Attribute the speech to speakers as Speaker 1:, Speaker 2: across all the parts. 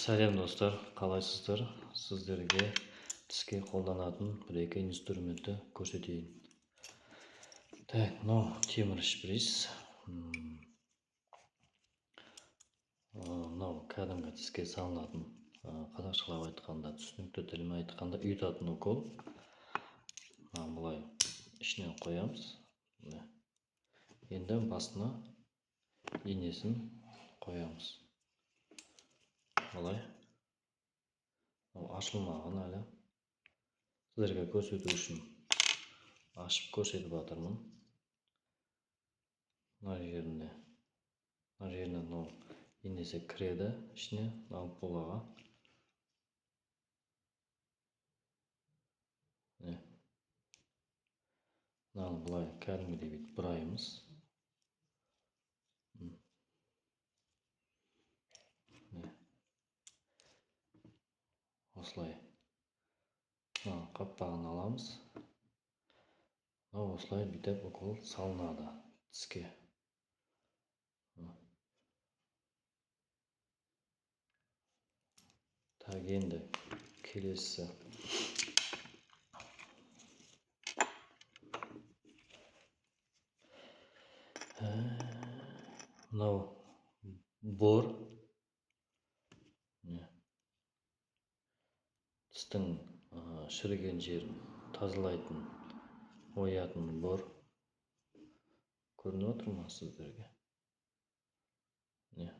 Speaker 1: Сәлем достар, қалайсыздар? Сіздерге тіске қолданатын бір-екі инструментті көрсетейін. Так, мынау темір шприц. Мынау кәдімгі тіске салынатын, қазақшалап айтқанда, түсінікті тілмен айтқанда ұйытатын укол. Былай ішіне қоямыз. Енді басына инесін қоямыз. Былай. Ашылмаған әлі. Сіздерге көрсету үшін ашып көрсетіп жатырмын. Мына жеріне мынау инесі кіреді ішіне, ампулаға. Мынаны былай кәдімгідей бүйтіп бұраймыз. Осылай. Қаппағын аламыз. Осылай бүйтіп укол салынады тіске. Так, енді келесі. Мынау бор. Тістің шіріген жерін тазалайтын, оятын бор. Көрініп отыр ма сіздерге?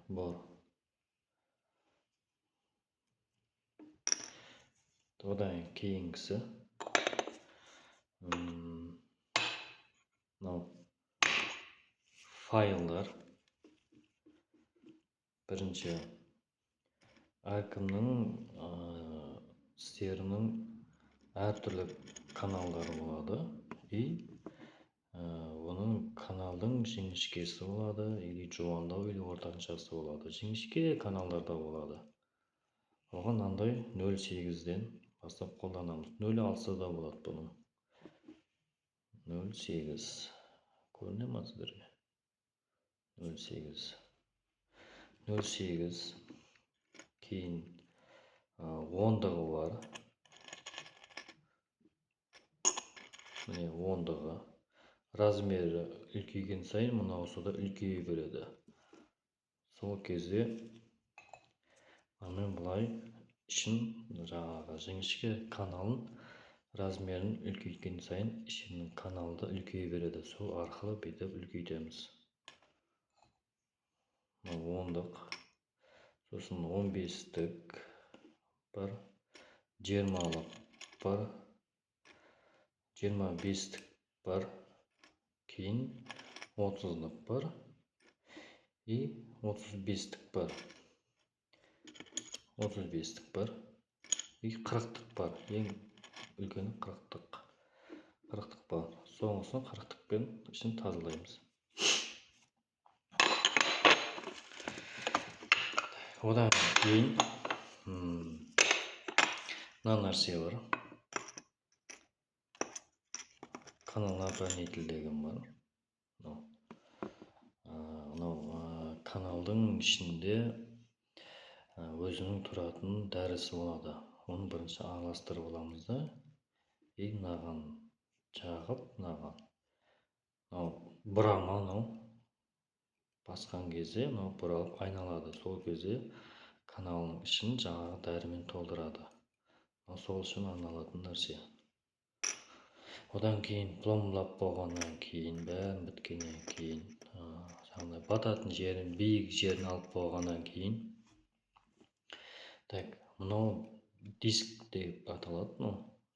Speaker 1: Бор. Одан кейінгісі. Мынау файлдар. Бірінші, әркімнің тістерінің әртүрлі каналдары болады. Оның каналдың жіңішкесі болады, или жуандау, или ортаншасы болады. Жіңішке каналдарда болады. Оған андай 0,8-ден бастап қолданамыз. 0,6 да болады бұның. 0,8. Көріне ма сіздерге? 0,8. 0,8. Кейін 10-дағы бар. Міне 10-дағы. Размері үлкейген сайын мынаусы да үлкейе береді. Сол кезде мен былай ішін жаңағы жіңішке каналын размерін үлкейткен сайын ішінің каналы да үлкейе береді. Сол арқылы бүйтіп үлкейтеміз. 10-дық, сосын 15-дік бар, 20-лық бар, 25-дік бар, кейін 30-лық бар и 35-дік бар. 35-дік бар и 40-дік бар. Ең үлкені 40-дік. 40-дік бар. Соңғысын 40-дікпен ішін тазалаймыз. Одан кейін мына нәрсе бар. Канал наполнитель деген бар. Мынау каналдың ішінде өзінің тұратын дәрісі болады. Оны бірінші араластырып аламыз да, мынаған жағып, мынаған бұрама, басқан кезде бұралып айналады. Сол кезде каналның ішін жаңағы дәрімен толтырады. Сол үшін арналатын нәрсе. Одан кейін пломбылап болғаннан кейін, бәрін біткеннен кейін, бататын жерін, биік жерін алып болғаннан кейін, мынау диск деп аталады.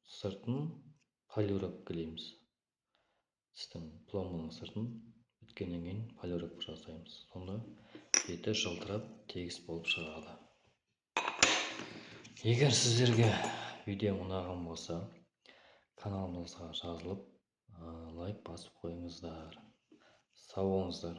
Speaker 1: Сыртын полировкалейміз. Тістің пломбының сыртын біткеннен кейін полировка жасаймыз. Сонда беті жылтырап тегіс болып шығады. Егер сіздерге видео ұнаған болса, каналымызға жазылып, лайк басып қойыңыздар. Сау болыңыздар.